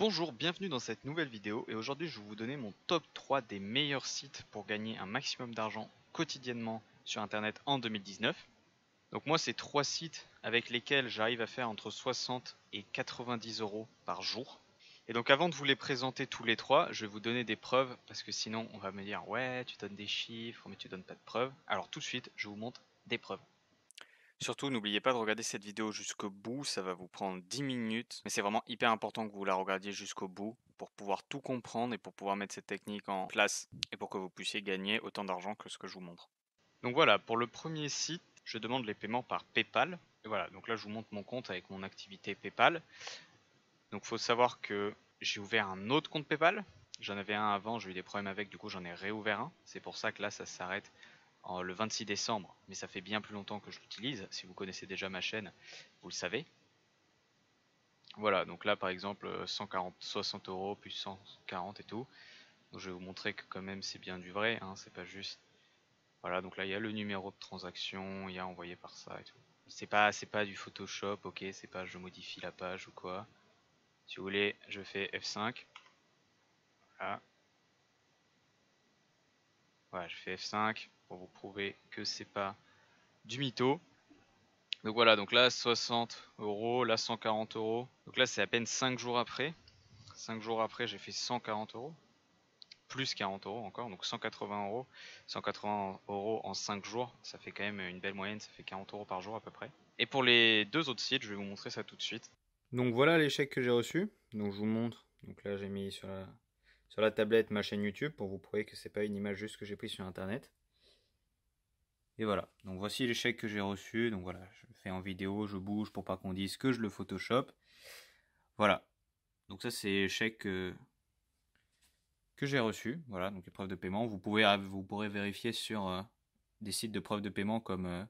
Bonjour, bienvenue dans cette nouvelle vidéo et aujourd'hui je vais vous donner mon top 3 des meilleurs sites pour gagner un maximum d'argent quotidiennement sur internet en 2019. Donc moi c'est 3 sites avec lesquels j'arrive à faire entre 60 et 90 euros par jour. Et donc avant de vous les présenter tous les trois, je vais vous donner des preuves parce que sinon on va me dire ouais tu donnes des chiffres mais tu donnes pas de preuves. Alors tout de suite je vous montre des preuves. Surtout, n'oubliez pas de regarder cette vidéo jusqu'au bout, ça va vous prendre 10 minutes, mais c'est vraiment hyper important que vous la regardiez jusqu'au bout pour pouvoir tout comprendre et pour pouvoir mettre cette technique en place et pour que vous puissiez gagner autant d'argent que ce que je vous montre. Donc voilà, pour le premier site, je demande les paiements par PayPal. Et voilà, donc là je vous montre mon compte avec mon activité PayPal. Donc il faut savoir que j'ai ouvert un autre compte PayPal. J'en avais un avant, j'ai eu des problèmes avec, du coup j'en ai réouvert un. C'est pour ça que là ça s'arrête le 26 décembre, mais ça fait bien plus longtemps que je l'utilise. Si vous connaissez déjà ma chaîne, vous le savez. Voilà, donc là par exemple 140, 60 euros plus 140 et tout. Donc je vais vous montrer que quand même c'est bien du vrai, hein, c'est pas juste. Voilà, donc là il y a le numéro de transaction, il y a envoyé par ça et tout. C'est pas du Photoshop, ok, c'est pas je modifie la page ou quoi. Si vous voulez, je fais F5. Voilà. Voilà, je fais F5 pour vous prouver que c'est pas du mytho. Donc voilà, donc là 60 euros, là 140 euros. Donc là c'est à peine 5 jours après. 5 jours après j'ai fait 140 euros. Plus 40 euros encore, donc 180 euros. 180 euros en 5 jours, ça fait quand même une belle moyenne, ça fait 40 euros par jour à peu près. Et pour les deux autres sites, je vais vous montrer ça tout de suite. Donc voilà les chèques que j'ai reçus. Donc je vous montre. Donc là j'ai mis sur la tablette ma chaîne YouTube pour vous prouver que c'est pas une image juste que j'ai prise sur internet. Et voilà, donc voici les chèques que j'ai reçus. Donc voilà, je fais en vidéo, je bouge pour pas qu'on dise que je le Photoshop. Voilà, donc ça c'est les chèques que j'ai reçus. Voilà, donc les preuves de paiement. Vous pourrez vérifier sur des sites de preuves de paiement comme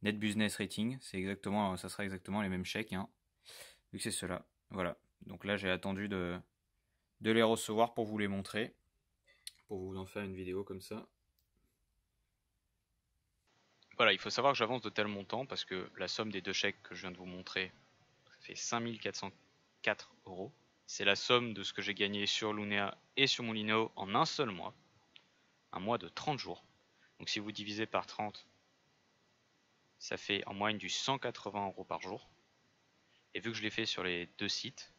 Net Business Rating. Ça sera exactement les mêmes chèques, hein, vu que c'est cela. Voilà, donc là j'ai attendu de les recevoir pour vous les montrer, pour vous en faire une vidéo comme ça. Voilà, il faut savoir que j'avance de tel montant parce que la somme des deux chèques que je viens de vous montrer, ça fait 5404 euros. C'est la somme de ce que j'ai gagné sur Lunea et sur Moulineau en un seul mois. Un mois de 30 jours. Donc si vous divisez par 30, ça fait en moyenne du 180 euros par jour. Et vu que je l'ai fait sur les deux sites,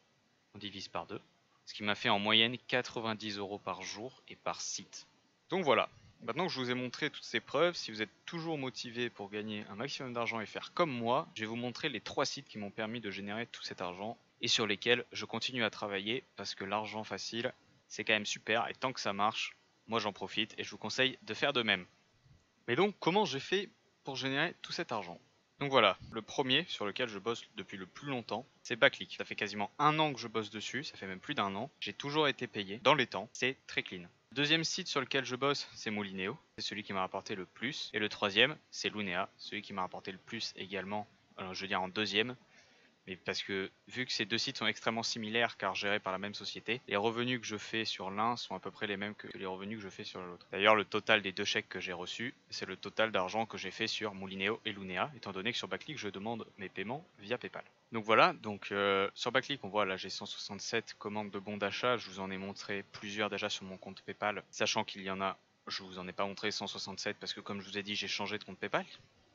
on divise par deux. Ce qui m'a fait en moyenne 90 euros par jour et par site. Donc voilà, maintenant que je vous ai montré toutes ces preuves, si vous êtes toujours motivé pour gagner un maximum d'argent et faire comme moi, je vais vous montrer les 3 sites qui m'ont permis de générer tout cet argent et sur lesquels je continue à travailler parce que l'argent facile, c'est quand même super et tant que ça marche, moi j'en profite et je vous conseille de faire de même. Mais donc comment j'ai fait pour générer tout cet argent? Donc voilà, le premier sur lequel je bosse depuis le plus longtemps, c'est Backlick. Ça fait quasiment un an que je bosse dessus, ça fait même plus d'un an. J'ai toujours été payé dans les temps, c'est très clean. Le deuxième site sur lequel je bosse, c'est Moulineau. C'est celui qui m'a rapporté le plus. Et le troisième, c'est Lunea, celui qui m'a rapporté le plus également. Alors je veux dire en deuxième, mais parce que vu que ces deux sites sont extrêmement similaires car gérés par la même société, les revenus que je fais sur l'un sont à peu près les mêmes que les revenus que je fais sur l'autre. D'ailleurs, le total des deux chèques que j'ai reçus, c'est le total d'argent que j'ai fait sur Moulineau et Lunea, étant donné que sur Backlick, je demande mes paiements via PayPal. Donc voilà, sur Backlick, on voit là j'ai 167 commandes de bons d'achat, je vous en ai montré plusieurs déjà sur mon compte PayPal, sachant qu'il y en a, je vous en ai pas montré 167 parce que comme je vous ai dit, j'ai changé de compte PayPal.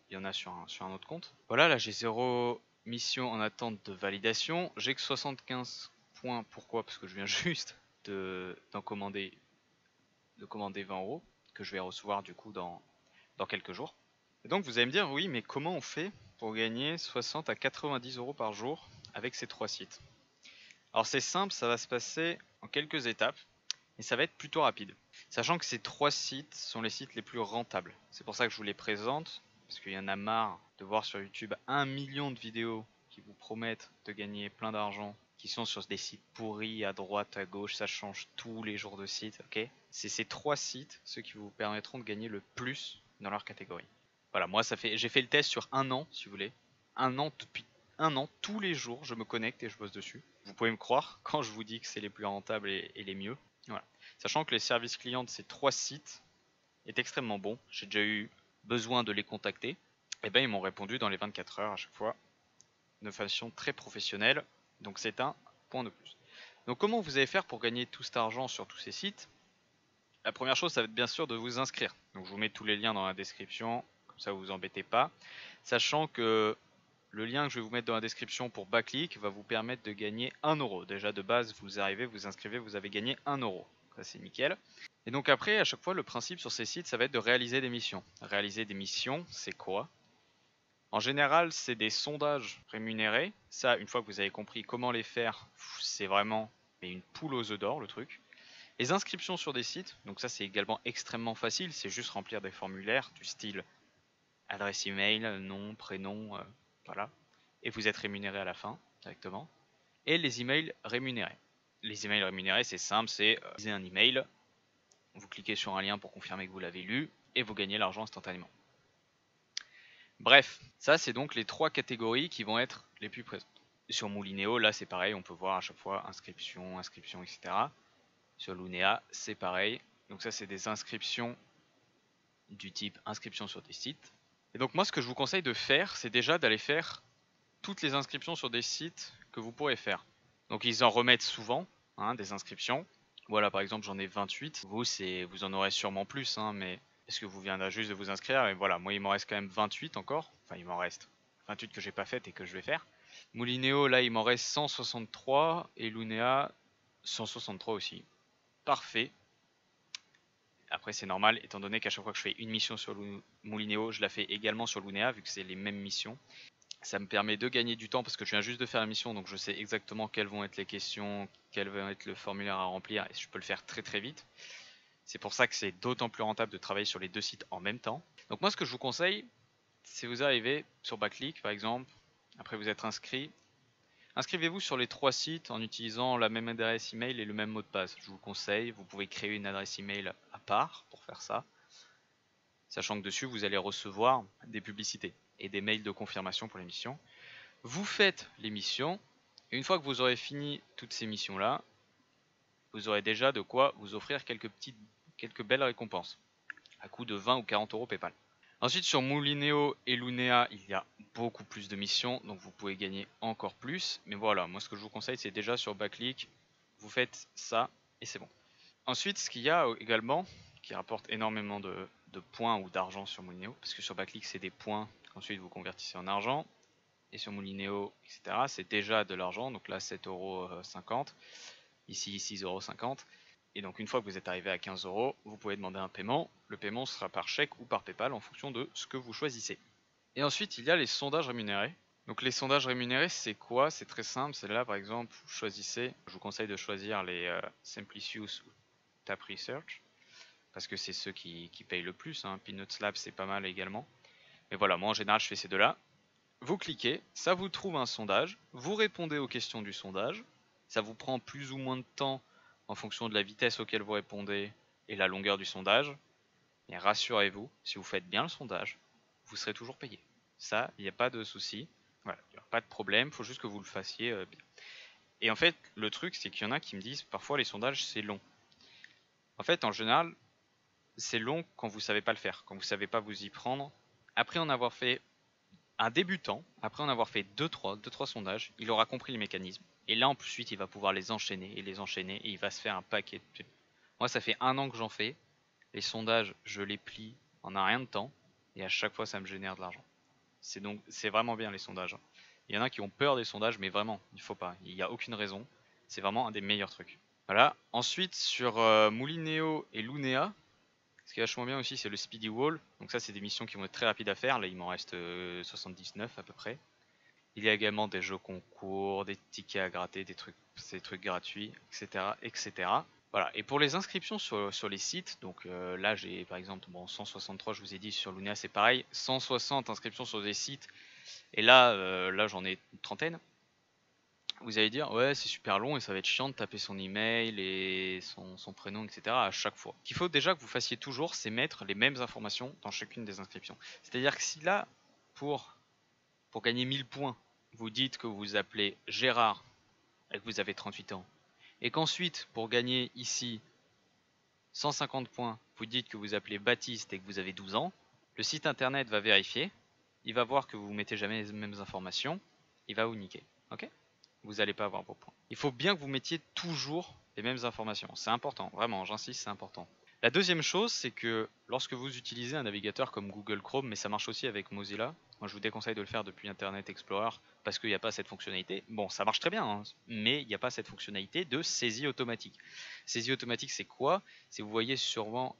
Il y en a sur un autre compte. Voilà, là j'ai 0 mission en attente de validation. J'ai que 75 points. Pourquoi? Parce que je viens juste de commander 20 euros que je vais recevoir du coup dans quelques jours. Et donc vous allez me dire, oui, mais comment on fait pour gagner 60 à 90 euros par jour avec ces 3 sites? Alors c'est simple, ça va se passer en quelques étapes et ça va être plutôt rapide. Sachant que ces 3 sites sont les sites les plus rentables. C'est pour ça que je vous les présente, parce qu'il y en a marre de voir sur YouTube 1 million de vidéos qui vous promettent de gagner plein d'argent, qui sont sur des sites pourris à droite, à gauche, ça change tous les jours de site, ok? C'est ces 3 sites, ceux qui vous permettront de gagner le plus dans leur catégorie. Voilà, moi j'ai fait le test sur un an, si vous voulez. Un an, depuis un an, tous les jours, je me connecte et je bosse dessus. Vous pouvez me croire quand je vous dis que c'est les plus rentables et les mieux. Voilà. Sachant que les services clients de ces 3 sites est extrêmement bon. J'ai déjà eu besoin de les contacter. Et ben ils m'ont répondu dans les 24 heures à chaque fois, de façon très professionnelle. Donc c'est un point de plus. Donc comment vous allez faire pour gagner tout cet argent sur tous ces sites? La première chose, ça va être bien sûr de vous inscrire. Donc je vous mets tous les liens dans la description, comme ça vous vous embêtez pas. Sachant que le lien que je vais vous mettre dans la description pour Backleak va vous permettre de gagner 1 euro. Déjà de base, vous arrivez, vous inscrivez, vous avez gagné 1 euro. Ça c'est nickel. Et donc après, à chaque fois, le principe sur ces sites, ça va être de réaliser des missions. Réaliser des missions, c'est quoi? En général, c'est des sondages rémunérés. Ça, une fois que vous avez compris comment les faire, c'est vraiment une poule aux œufs d'or le truc. Les inscriptions sur des sites, donc ça c'est également extrêmement facile, c'est juste remplir des formulaires du style adresse email, nom, prénom, voilà. Et vous êtes rémunéré à la fin directement. Et les emails rémunérés. Les emails rémunérés, c'est simple, c'est un email, vous cliquez sur un lien pour confirmer que vous l'avez lu et vous gagnez l'argent instantanément. Bref, ça c'est donc les 3 catégories qui vont être les plus présentes. Sur Moulinéo, là c'est pareil, on peut voir à chaque fois inscription, inscription, etc. Sur Lunea, c'est pareil. Donc ça, c'est des inscriptions du type inscription sur des sites. Et donc moi, ce que je vous conseille de faire, c'est déjà d'aller faire toutes les inscriptions sur des sites que vous pourrez faire. Donc ils en remettent souvent, hein, des inscriptions. Voilà, par exemple, j'en ai 28. Vous en aurez sûrement plus, hein, mais est-ce que vous viendrez juste de vous inscrire? Et voilà, moi, il m'en reste quand même 28 encore. Enfin, il m'en reste 28 que j'ai pas faites et que je vais faire. Moulinéo, là, il m'en reste 163. Et Lunea, 163 aussi. Parfait. Après c'est normal étant donné qu'à chaque fois que je fais une mission sur Moulinéo, je la fais également sur Lunea vu que c'est les mêmes missions. Ça me permet de gagner du temps parce que je viens juste de faire la mission, donc je sais exactement quelles vont être les questions, quel va être le formulaire à remplir et je peux le faire très très vite. C'est pour ça que c'est d'autant plus rentable de travailler sur les 2 sites en même temps. Donc moi ce que je vous conseille, c'est vous arrivez sur Backleak par exemple, après vous êtes inscrit. Inscrivez-vous sur les 3 sites en utilisant la même adresse email et le même mot de passe. Je vous conseille, vous pouvez créer une adresse email à part pour faire ça. Sachant que dessus, vous allez recevoir des publicités et des mails de confirmation pour les missions. Vous faites les missions, et une fois que vous aurez fini toutes ces missions-là, vous aurez déjà de quoi vous offrir quelques belles récompenses, à coût de 20 ou 40 euros PayPal. Ensuite, sur Moulinéo et Lunea, il y a beaucoup plus de missions, donc vous pouvez gagner encore plus. Mais voilà, moi ce que je vous conseille, c'est déjà sur Backleak, vous faites ça et c'est bon. Ensuite, ce qu'il y a également, qui rapporte énormément de points ou d'argent sur Moulinéo, parce que sur Backleak, c'est des points qu'ensuite vous convertissez en argent. Et sur Moulinéo, etc., c'est déjà de l'argent, donc là 7,50 €, ici 6,50 €. Et donc une fois que vous êtes arrivé à 15 €, vous pouvez demander un paiement. Le paiement sera par chèque ou par PayPal en fonction de ce que vous choisissez. Et ensuite, il y a les sondages rémunérés. Donc les sondages rémunérés, c'est quoi? C'est très simple. C'est là, par exemple, vous choisissez. Je vous conseille de choisir les Simplicius ou Tap Research parce que c'est ceux qui payent le plus. Hein. Peanuts Lab, c'est pas mal également. Mais voilà, moi en général, je fais ces deux-là. Vous cliquez, ça vous trouve un sondage. Vous répondez aux questions du sondage. Ça vous prend plus ou moins de temps en fonction de la vitesse auquel vous répondez et la longueur du sondage. Mais rassurez-vous, si vous faites bien le sondage, vous serez toujours payé. Ça, il n'y a pas de souci. Voilà, il n'y a pas de problème, il faut juste que vous le fassiez bien. Et en fait, le truc, c'est qu'il y en a qui me disent parfois les sondages, c'est long. En fait, en général, c'est long quand vous ne savez pas le faire, quand vous ne savez pas vous y prendre. Après en avoir fait un débutant, après en avoir fait 2-3 sondages, il aura compris le mécanisme. Et là, ensuite, il va pouvoir les enchaîner, et il va se faire un paquet de... Moi, ça fait 1 an que j'en fais. Les sondages, je les plie en un rien de temps, et à chaque fois, ça me génère de l'argent. C'est vraiment bien les sondages. Il y en a qui ont peur des sondages, mais vraiment, il faut pas. Il n'y a aucune raison. C'est vraiment un des meilleurs trucs. Voilà. Ensuite, sur Moulinéo et Lunea, ce qui est vachement bien aussi, c'est le Speedy Wall. Donc ça, c'est des missions qui vont être très rapides à faire. Là, il m'en reste 79 à peu près. Il y a également des jeux concours, des tickets à gratter, des trucs gratuits, etc., etc. Voilà. Et pour les inscriptions sur les sites, donc là, j'ai par exemple 163, je vous ai dit, sur Lunea, c'est pareil. 160 inscriptions sur des sites. Et là j'en ai une trentaine. Vous allez dire, ouais, c'est super long et ça va être chiant de taper son email et son prénom, etc. à chaque fois. Ce qu'il faut déjà que vous fassiez toujours, c'est mettre les mêmes informations dans chacune des inscriptions. C'est-à-dire que si là, pour gagner 1000 points, vous dites que vous vous appelez Gérard et que vous avez 38 ans, et qu'ensuite, pour gagner ici 150 points, vous dites que vous appelez Baptiste et que vous avez 12 ans, le site internet va vérifier, il va voir que vous mettez jamais les mêmes informations, il va vous niquer. Ok ? vous n'allez pas avoir vos points. Il faut bien que vous mettiez toujours les mêmes informations. C'est important, vraiment, j'insiste, c'est important. La deuxième chose, c'est que lorsque vous utilisez un navigateur comme Google Chrome, mais ça marche aussi avec Mozilla, moi je vous déconseille de le faire depuis Internet Explorer parce qu'il n'y a pas cette fonctionnalité. Bon, ça marche très bien, hein, mais il n'y a pas cette fonctionnalité de saisie automatique. Saisie automatique, c'est quoi? C'est vous voyez sûrement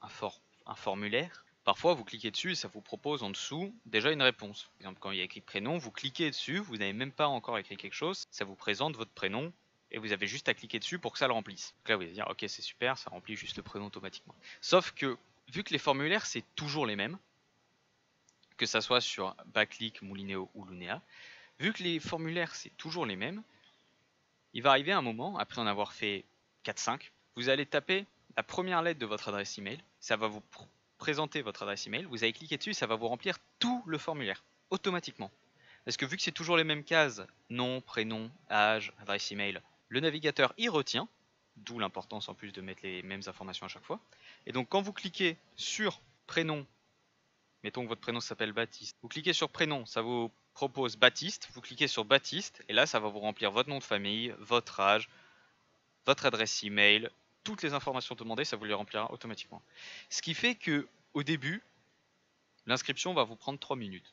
un formulaire. Parfois, vous cliquez dessus et ça vous propose en dessous déjà une réponse. Par exemple, quand il y a écrit prénom, vous cliquez dessus, vous n'avez même pas encore écrit quelque chose, ça vous présente votre prénom et vous avez juste à cliquer dessus pour que ça le remplisse. Donc là, vous allez dire, ok, c'est super, ça remplit juste le prénom automatiquement. Sauf que, vu que les formulaires, c'est toujours les mêmes, que ça soit sur Backleak, Moulinéo ou Lunea, vu que les formulaires, c'est toujours les mêmes, il va arriver un moment, après en avoir fait 4-5, vous allez taper la première lettre de votre adresse email, ça va vous présenter votre adresse email, vous allez cliquer dessus, ça va vous remplir tout le formulaire, automatiquement. Parce que vu que c'est toujours les mêmes cases, nom, prénom, âge, adresse email, le navigateur y retient, d'où l'importance en plus de mettre les mêmes informations à chaque fois. Et donc quand vous cliquez sur prénom, mettons que votre prénom s'appelle Baptiste, vous cliquez sur prénom, ça vous propose Baptiste, vous cliquez sur Baptiste, et là ça va vous remplir votre nom de famille, votre âge, votre adresse email, toutes les informations demandées, ça vous les remplira automatiquement. Ce qui fait que au début, l'inscription va vous prendre 3 minutes.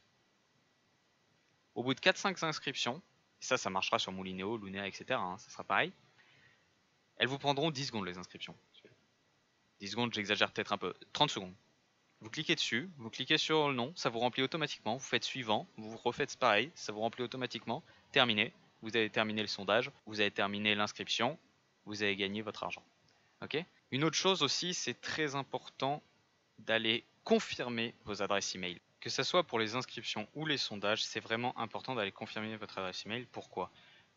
Au bout de 4-5 inscriptions, ça marchera sur Moulinéo, Lunea, etc. Ça sera pareil. Elles vous prendront 10 secondes les inscriptions. 10 secondes, j'exagère peut-être un peu. 30 secondes. Vous cliquez dessus, vous cliquez sur le nom, ça vous remplit automatiquement. Vous faites suivant, vous refaites pareil, ça vous remplit automatiquement. Terminé. Vous avez terminé le sondage, vous avez terminé l'inscription, vous avez gagné votre argent. Ok ? Une autre chose aussi, c'est très important d'aller confirmer vos adresses email. Que ce soit pour les inscriptions ou les sondages, c'est vraiment important d'aller confirmer votre adresse email. Pourquoi?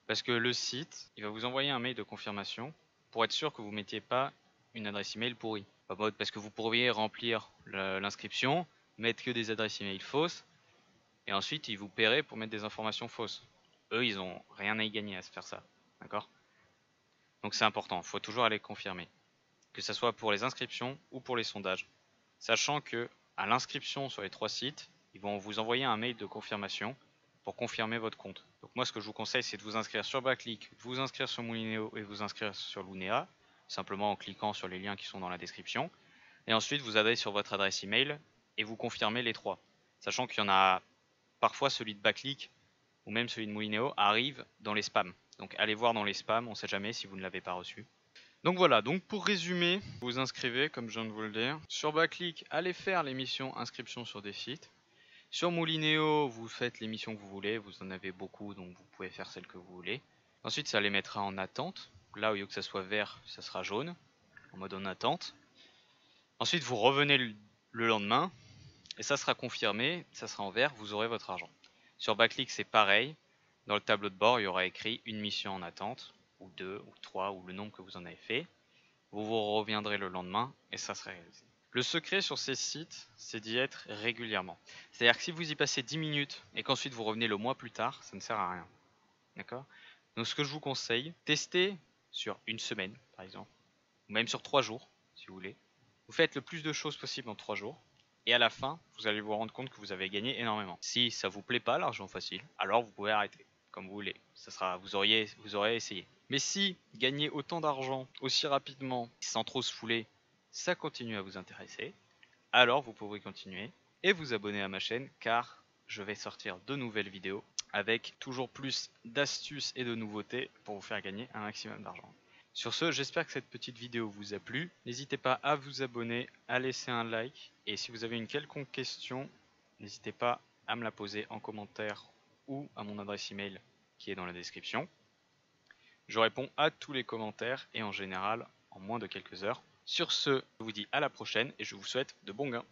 Parce que le site, il va vous envoyer un mail de confirmation pour être sûr que vous ne mettiez pas une adresse email pourrie. Parce que vous pourriez remplir l'inscription, mettre que des adresses email fausses, et ensuite ils vous paieraient pour mettre des informations fausses. Eux, ils n'ont rien à y gagner à se faire ça. D'accord? Donc c'est important, il faut toujours aller confirmer. Que ce soit pour les inscriptions ou pour les sondages. Sachant que à l'inscription sur les 3 sites, ils vont vous envoyer un mail de confirmation pour confirmer votre compte. Donc moi ce que je vous conseille c'est de vous inscrire sur Backleak, de vous inscrire sur Moulinéo et de vous inscrire sur Lunea, simplement en cliquant sur les liens qui sont dans la description. Et ensuite vous allez sur votre adresse email et vous confirmez les 3. Sachant qu'il y en a parfois celui de Backleak ou même celui de Moulinéo arrive dans les spams. Donc allez voir dans les spams, on ne sait jamais si vous ne l'avez pas reçu. Donc voilà, donc pour résumer, vous inscrivez comme je viens de vous le dire. Sur Backleak, allez faire les missions inscription sur des sites. Sur Moulinéo, vous faites les missions que vous voulez, vous en avez beaucoup donc vous pouvez faire celles que vous voulez. Ensuite ça les mettra en attente. Là au lieu que ça soit vert, ça sera jaune, en mode en attente. Ensuite vous revenez le lendemain et ça sera confirmé, ça sera en vert, vous aurez votre argent. Sur Backleak c'est pareil, dans le tableau de bord il y aura écrit une mission en attente, ou 2, ou 3, ou le nombre que vous en avez fait. Vous reviendrez le lendemain et ça sera réalisé. Le secret sur ces sites, c'est d'y être régulièrement. C'est-à-dire que si vous y passez 10 minutes et qu'ensuite vous revenez le mois plus tard, ça ne sert à rien. D'accord? Donc ce que je vous conseille, testez sur une semaine par exemple, ou même sur 3 jours si vous voulez. Vous faites le plus de choses possible en 3 jours. Et à la fin, vous allez vous rendre compte que vous avez gagné énormément. Si ça vous plaît pas l'argent facile, alors vous pouvez arrêter, comme vous voulez. Vous aurez essayé. Mais si gagner autant d'argent aussi rapidement, sans trop se fouler, ça continue à vous intéresser, alors vous pouvez continuer et vous abonner à ma chaîne car je vais sortir de nouvelles vidéos avec toujours plus d'astuces et de nouveautés pour vous faire gagner un maximum d'argent. Sur ce, j'espère que cette petite vidéo vous a plu. N'hésitez pas à vous abonner, à laisser un like. Et si vous avez une quelconque question, n'hésitez pas à me la poser en commentaire ou à mon adresse email qui est dans la description. Je réponds à tous les commentaires et en général en moins de quelques heures. Sur ce, je vous dis à la prochaine et je vous souhaite de bons gains.